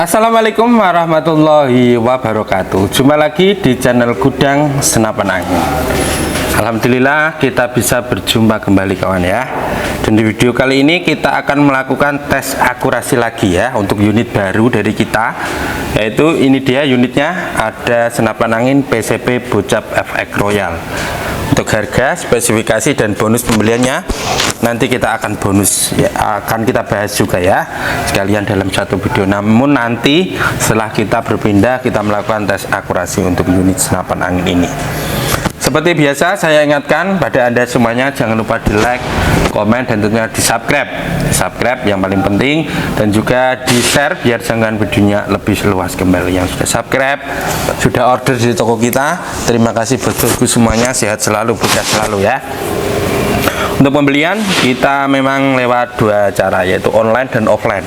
Assalamualaikum warahmatullahi wabarakatuh. Jumpa lagi di channel Gudang Senapan Angin. Alhamdulillah kita bisa berjumpa kembali kawan ya. Dan di video kali ini kita akan melakukan tes akurasi lagi ya untuk unit baru dari kita. Yaitu ini dia unitnya, ada senapan angin PCP Bocap FX Royal. Untuk harga, spesifikasi dan bonus pembeliannya nanti kita akan bonus ya, akan kita bahas juga ya sekalian dalam satu video. Namun nanti setelah kita berpindah, kita melakukan tes akurasi untuk unit senapan angin ini. Seperti biasa saya ingatkan pada Anda semuanya, jangan lupa di like, komen, dan tentunya di subscribe yang paling penting, dan juga di share biar jangkauan videonya lebih luas kembali. Yang sudah subscribe, sudah order di toko kita, terima kasih bosku semuanya, sehat selalu, berkah selalu ya. Untuk pembelian kita memang lewat dua cara, yaitu online dan offline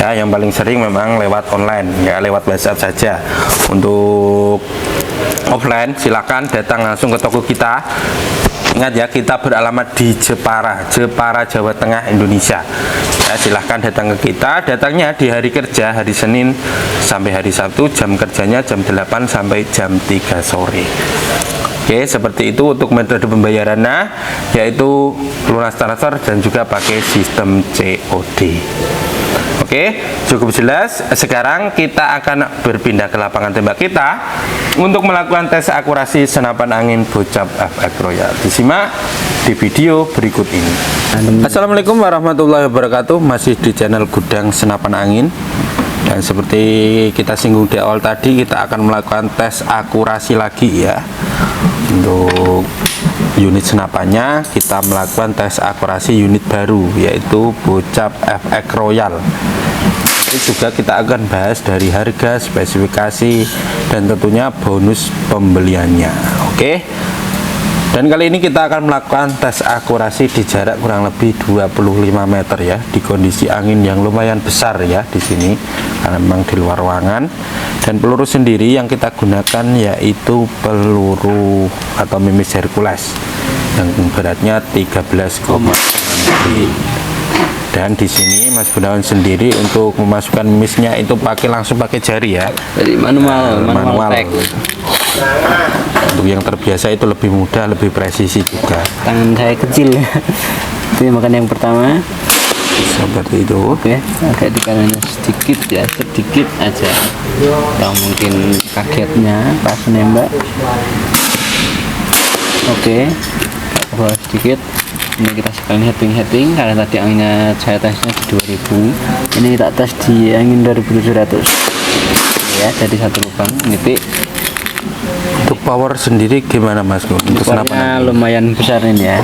ya. Yang paling sering memang lewat online ya, lewat WhatsApp saja. Untuk offline silakan datang langsung ke toko kita. Ingat ya, kita beralamat di Jepara, Jawa Tengah, Indonesia ya. Silahkan datang ke kita, datangnya di hari kerja, hari Senin sampai hari Sabtu, jam kerjanya jam 8 sampai jam 3 sore. Oke, seperti itu untuk metode pembayarannya, yaitu lunas transfer dan juga pakai sistem COD. Oke, cukup jelas. Sekarang kita akan berpindah ke lapangan tembak kita untuk melakukan tes akurasi senapan angin Bocap FX Royal. Disimak di video berikut ini. Assalamualaikum warahmatullahi wabarakatuh. Masih di channel Gudang Senapan Angin. Dan seperti kita singgung di awal tadi, kita akan melakukan tes akurasi lagi ya. Untuk unit senapannya kita melakukan tes akurasi unit baru, yaitu Bocap FX Royal. Ini juga kita akan bahas dari harga, spesifikasi, dan tentunya bonus pembeliannya. Oke. Dan kali ini kita akan melakukan tes akurasi di jarak kurang lebih 25 meter ya, di kondisi angin yang lumayan besar ya di sini, karena memang di luar ruangan. Dan peluru sendiri yang kita gunakan yaitu peluru atau mimis Hercules yang beratnya 13,5. Dan di sini Mas Gunawan sendiri untuk memasukkan mimisnya itu langsung pakai jari ya. Jadi manual. Untuk yang terbiasa itu lebih mudah, lebih presisi juga. Tangan saya kecil ya. Ini makan yang pertama. Seperti itu. Oke, agak di kanannya sedikit ya, sedikit aja. Yang mungkin kagetnya pas nembak. Oke, ke bawah sedikit. Ini kita sekalian heading karena tadi anginnya saya tesnya di 2000. Ini tak tes di angin 2700 ya, jadi satu lubang nitik. Untuk power sendiri gimana Mas? Untuk senapannya lumayan besar ini ya.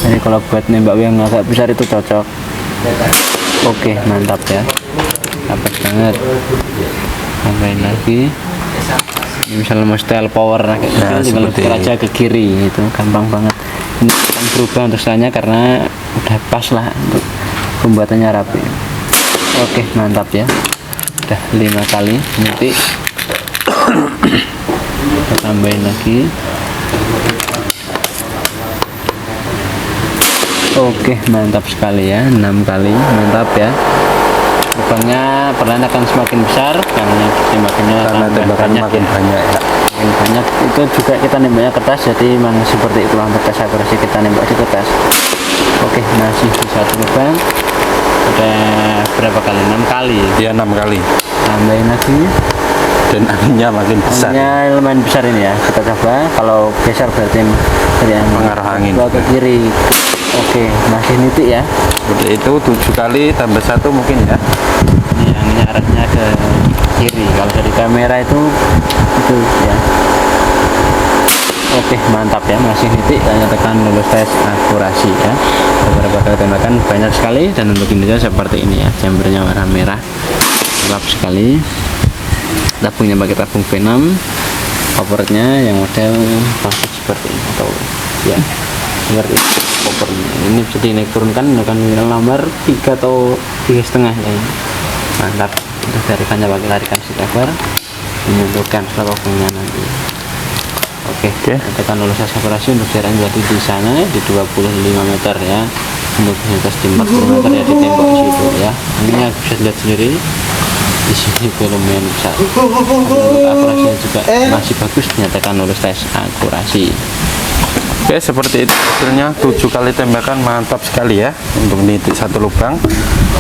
Jadi kalau buat nembak yang agak besar itu cocok. Oke, mantap ya. Dapat banget. Tambahin lagi. Ini misalnya mau style power kayak tinggal putar aja ke kiri, itu gampang banget. Ini akan berubah untuk stylenya karena udah pas lah untuk pembuatannya rapi. Oke, mantap ya. Udah 5 kali nitik. Kita tambahin lagi. Oke, mantap sekali ya, 6 kali, mantap ya. Lubangnya perlahan akan semakin besar karena tembakannya makin banyak ya. Makin banyak itu juga kita nembaknya kertas, jadi memang seperti itu untuk tes akurasi, kita nembak di kertas. Oke, masih di satu lubang. Udah berapa kali? 6 kali ya. 6 kali. Tambahin lagi. Dan anginnya makin besar. Anginnya lumayan besar ini ya. Kita coba, kalau geser berarti dari mengarah angin ke kiri. Oke, masih nitik ya. Seperti itu, 7 kali tambah 1 mungkin ya. Ini anginnya arahnya ke kiri. Kalau dari kamera itu ya. Oke, mantap ya, masih nitik. Kita nyatakan lulus tes akurasi ya. Beberapa kali tembakan banyak sekali, dan untuk Indonesia seperti ini ya, chambernya warna merah, gelap sekali. Tabungnya pakai tabung V6, covernya yang model plastik seperti ini atau ya seperti covernya. Ini bisa dinaik turunkan dengan nomor 3 atau 3,5 ya. Mantap. Untuk tarikannya pakai tarikan cover, menentukan covernya nanti. Oke, tekan lulus akurasi untuk jarak jadi di sana di 25 meter ya. Untuk di atas di 40 meter ya, ditembak situ ya. Ini bisa dilihat sendiri Di sini volume besar. Akurasinya juga masih bagus, dinyatakan lulus tes akurasi. Oke, seperti itu hasilnya. 7 kali tembakan, mantap sekali ya untuk nitik satu lubang.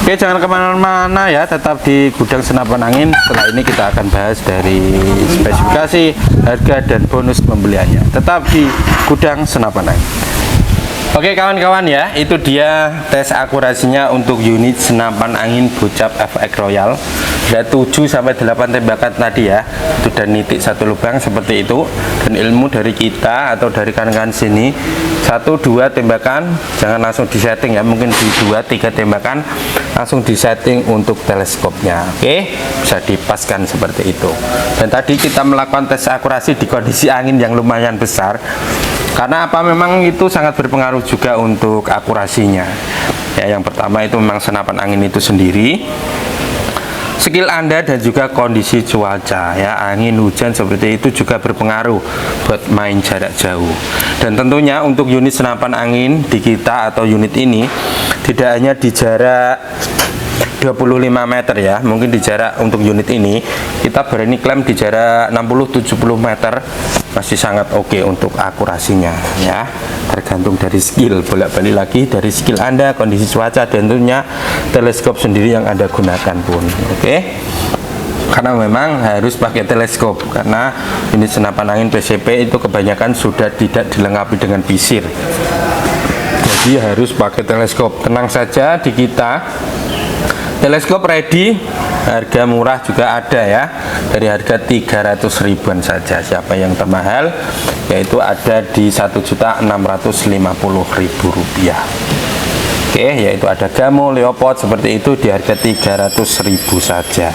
Oke, jangan kemana-mana ya, tetap di gudang senapan angin. Setelah ini kita akan bahas dari spesifikasi, harga, dan bonus pembeliannya. Tetap di gudang senapan angin. Oke kawan-kawan ya, itu dia tes akurasinya untuk unit senapan angin Bocap FX Royal. Ada 7-8 tembakan tadi ya, itu dan nitik satu lubang seperti itu. Dan ilmu dari kita atau dari kawan-kawan sini, 1-2 tembakan jangan langsung disetting ya, mungkin di 2-3 tembakan langsung disetting untuk teleskopnya. Oke, bisa dipaskan seperti itu. Dan tadi kita melakukan tes akurasi di kondisi angin yang lumayan besar. Karena apa, memang itu sangat berpengaruh juga untuk akurasinya ya. Yang pertama itu memang senapan angin itu sendiri, skill Anda, dan juga kondisi cuaca ya. Angin, hujan seperti itu juga berpengaruh buat main jarak jauh. Dan tentunya untuk unit senapan angin di kita atau unit ini tidak hanya di jarak 25 meter ya, mungkin di jarak untuk unit ini kita berani klaim di jarak 60-70 meter masih sangat oke untuk akurasinya ya. Tergantung dari skill, bolak-balik lagi dari skill Anda, kondisi cuaca, dan tentunya teleskop sendiri yang Anda gunakan pun. Oke, karena memang harus pakai teleskop karena unit senapan angin PCP itu kebanyakan sudah tidak dilengkapi dengan visir, jadi harus pakai teleskop. Tenang saja, di kita teleskop ready, harga murah juga ada ya, dari harga 300 ribuan saja. Siapa yang termahal, yaitu ada di 1.650.000 rupiah. Oke, yaitu ada Gamo, Leopard seperti itu di harga 300.000 saja.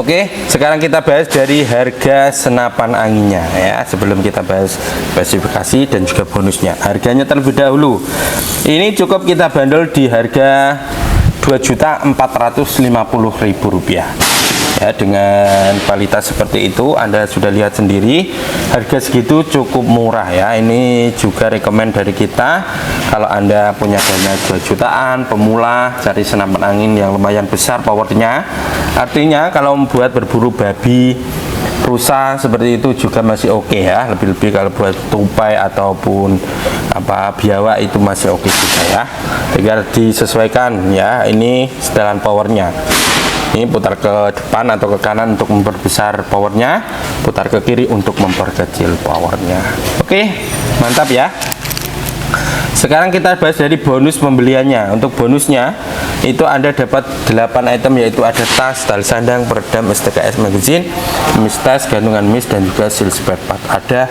Oke, sekarang kita bahas dari harga senapan anginnya ya. Sebelum kita bahas spesifikasi dan juga bonusnya, harganya terlebih dahulu. Ini cukup kita bandel di harga Rp2.450.000 ya. Dengan kualitas seperti itu, Anda sudah lihat sendiri, harga segitu cukup murah ya. Ini juga rekomend dari kita, kalau Anda punya dana 2 jutaan, pemula, cari senapan angin yang lumayan besar powernya. Artinya kalau membuat berburu babi, rusa seperti itu juga masih oke ya. Lebih-lebih kalau buat tupai ataupun biawak itu masih oke juga ya. Tinggal disesuaikan ya, ini setelan powernya. Ini putar ke depan atau ke kanan untuk memperbesar powernya, putar ke kiri untuk memperkecil powernya. Oke, mantap ya. Sekarang kita bahas dari bonus pembeliannya. Untuk bonusnya itu Anda dapat 8 item, yaitu ada tas, tali sandang, peredam, STKS magazine, mis tas, gantungan mis, dan juga seal spare part. Ada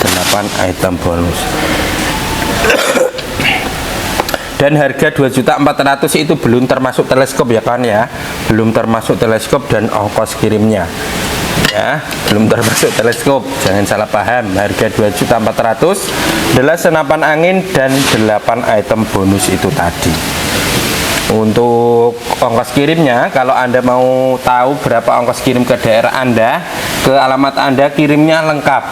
8 item bonus. Dan harga 2.400.000 itu belum termasuk teleskop ya kan ya, belum termasuk teleskop dan ongkos kirimnya ya, belum termasuk teleskop, jangan salah paham. Harga 2.400.000 adalah senapan angin dan 8 item bonus itu tadi. Untuk ongkos kirimnya, kalau Anda mau tahu berapa ongkos kirim ke daerah Anda, ke alamat Anda, kirimnya lengkap,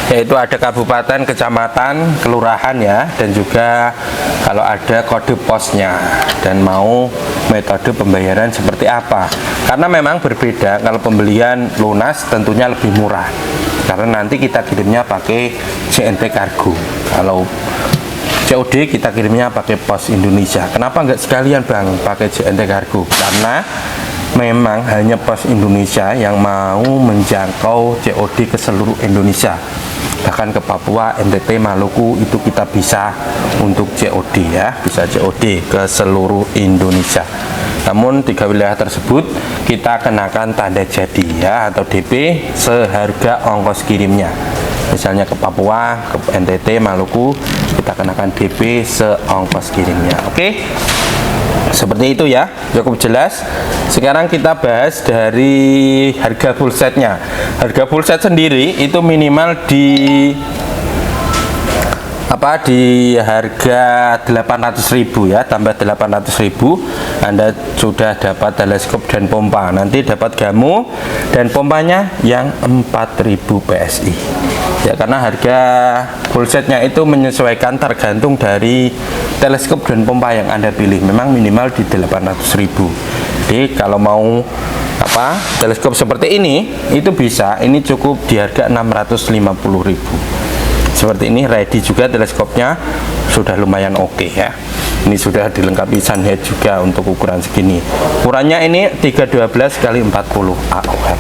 yaitu ada kabupaten, kecamatan, kelurahan ya, dan juga kalau ada kode posnya, dan mau metode pembayaran seperti apa. Karena memang berbeda, kalau pembelian lunas tentunya lebih murah, karena nanti kita kirimnya pakai JNT Kargo. Kalau COD kita kirimnya pakai Pos Indonesia. Kenapa nggak sekalian Bang pakai JNT Kargo? Karena memang hanya Pos Indonesia yang mau menjangkau COD ke seluruh Indonesia, bahkan ke Papua, NTT, Maluku itu kita bisa untuk COD ya, bisa COD ke seluruh Indonesia. Namun 3 wilayah tersebut kita kenakan tanda jadi ya, atau DP seharga ongkos kirimnya. Misalnya ke Papua, ke NTT, Maluku, kita kenakan DP seongkos kirimnya. Oke, seperti itu ya, cukup jelas. Sekarang kita bahas dari harga full setnya. Harga full set sendiri itu minimal di harga 800.000 ya, tambah 800.000 Anda sudah dapat teleskop dan pompa. Nanti dapat Gamo dan pompanya yang 4000 PSI. ya, karena harga full setnya itu menyesuaikan tergantung dari teleskop dan pompa yang Anda pilih. Memang minimal di 800.000. Jadi kalau mau teleskop seperti ini itu bisa, ini cukup di harga 650.000. Seperti ini, ready juga teleskopnya, sudah lumayan oke ya. Ini sudah dilengkapi sunhead juga untuk ukuran segini. Ukurannya ini 312 x 40 AOF.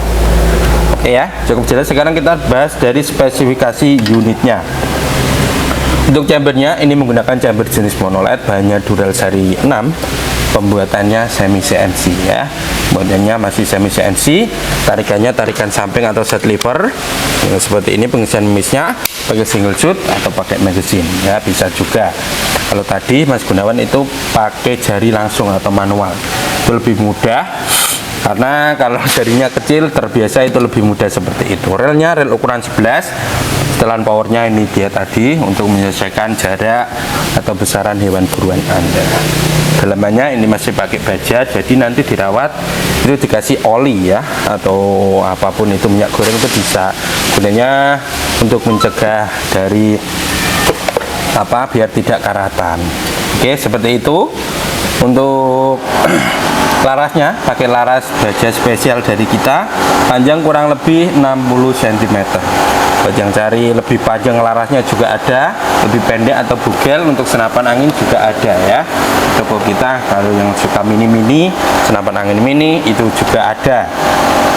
Oke ya, cukup jelas. Sekarang kita bahas dari spesifikasi unitnya. Untuk chambernya ini menggunakan chamber jenis monoled, bahannya Dural seri 6, pembuatannya semi CNC ya. Pembuatannya masih semi CNC, tarikannya tarikan samping atau set lever. Ya, seperti ini pengisian misnya pakai single shoot atau pakai magazine ya, bisa juga. Kalau tadi Mas Gunawan itu pakai jari langsung atau manual, itu lebih mudah. Karena kalau jarinya kecil terbiasa itu lebih mudah seperti itu. Relnya rel ukuran 11. Setelan powernya ini dia tadi untuk menyesuaikan jarak atau besaran hewan buruan Anda. Dalamannya ini masih pakai baja, jadi nanti dirawat itu dikasih oli ya, atau apapun itu, minyak goreng itu bisa. Gunanya untuk mencegah dari biar tidak karatan. Oke, seperti itu. Untuk larasnya pakai laras baja spesial dari kita, panjang kurang lebih 60 cm. Buat yang cari lebih panjang larasnya juga ada, lebih pendek atau bugel untuk senapan angin juga ada ya. Toko kita kalau yang suka mini-mini, senapan angin mini itu juga ada.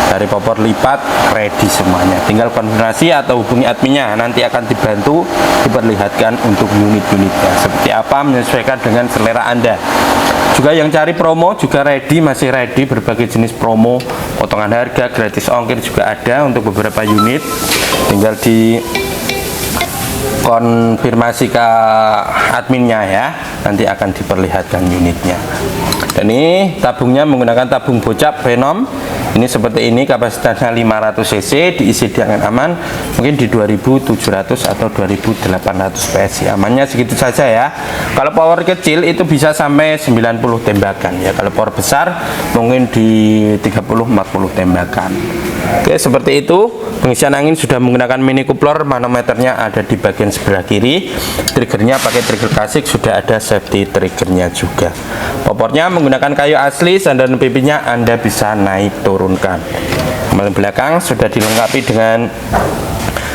Dari popor lipat ready semuanya. Tinggal konfirmasi atau hubungi adminnya, nanti akan dibantu diperlihatkan untuk unit-unitnya seperti apa menyesuaikan dengan selera Anda. Juga yang cari promo juga ready, masih ready berbagai jenis promo, potongan harga, gratis ongkir juga ada untuk beberapa unit. Tinggal di konfirmasi ke adminnya ya, nanti akan diperlihatkan unitnya. Dan ini tabungnya menggunakan tabung bocap Venom. Ini seperti ini, kapasitasnya 500 cc, diisi dengan aman mungkin di 2700 atau 2800 PSI. Amannya segitu saja ya. Kalau power kecil itu bisa sampai 90 tembakan ya. Kalau power besar mungkin di 30-40 tembakan. Oke, seperti itu. Pengisian angin sudah menggunakan mini coupler, manometernya ada di bagian sebelah kiri. Triggernya pakai trigger klasik, sudah ada safety triggernya juga. Popornya menggunakan kayu asli, sandaran pipinya Anda bisa naik turunkan. Kemarin belakang sudah dilengkapi dengan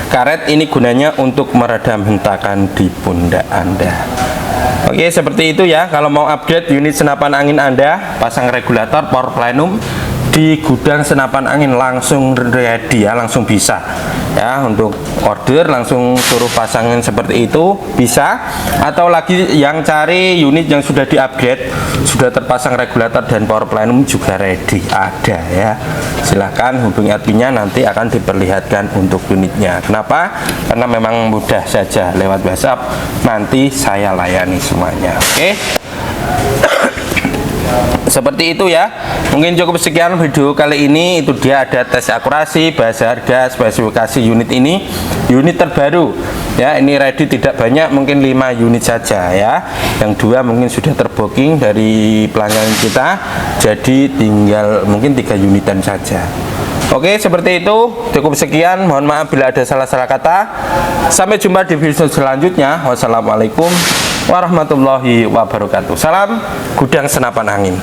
karet, ini gunanya untuk meredam hentakan di pundak Anda. Oke, seperti itu ya. Kalau mau upgrade unit senapan angin Anda, pasang regulator power plenum di gudang senapan angin langsung ready ya, langsung bisa ya. Untuk order langsung suruh pasangin seperti itu bisa, atau lagi yang cari unit yang sudah di upgrade, sudah terpasang regulator dan power plenum juga ready ada ya. Silahkan hubungi adminnya, nanti akan diperlihatkan untuk unitnya. Kenapa? Karena memang mudah saja, lewat WhatsApp nanti saya layani semuanya. Oke. Seperti itu ya. Mungkin cukup sekian video kali ini. Itu dia, ada tes akurasi, bahasa harga, spesifikasi unit ini. Unit terbaru ya, ini ready tidak banyak, mungkin 5 unit saja ya. Yang 2 mungkin sudah terbooking dari pelanggan kita, jadi tinggal mungkin 3 unitan saja. Oke, seperti itu. Cukup sekian, mohon maaf bila ada salah-salah kata. Sampai jumpa di video selanjutnya. Wassalamualaikum warahmatullahi wabarakatuh. Salam gudang senapan angin.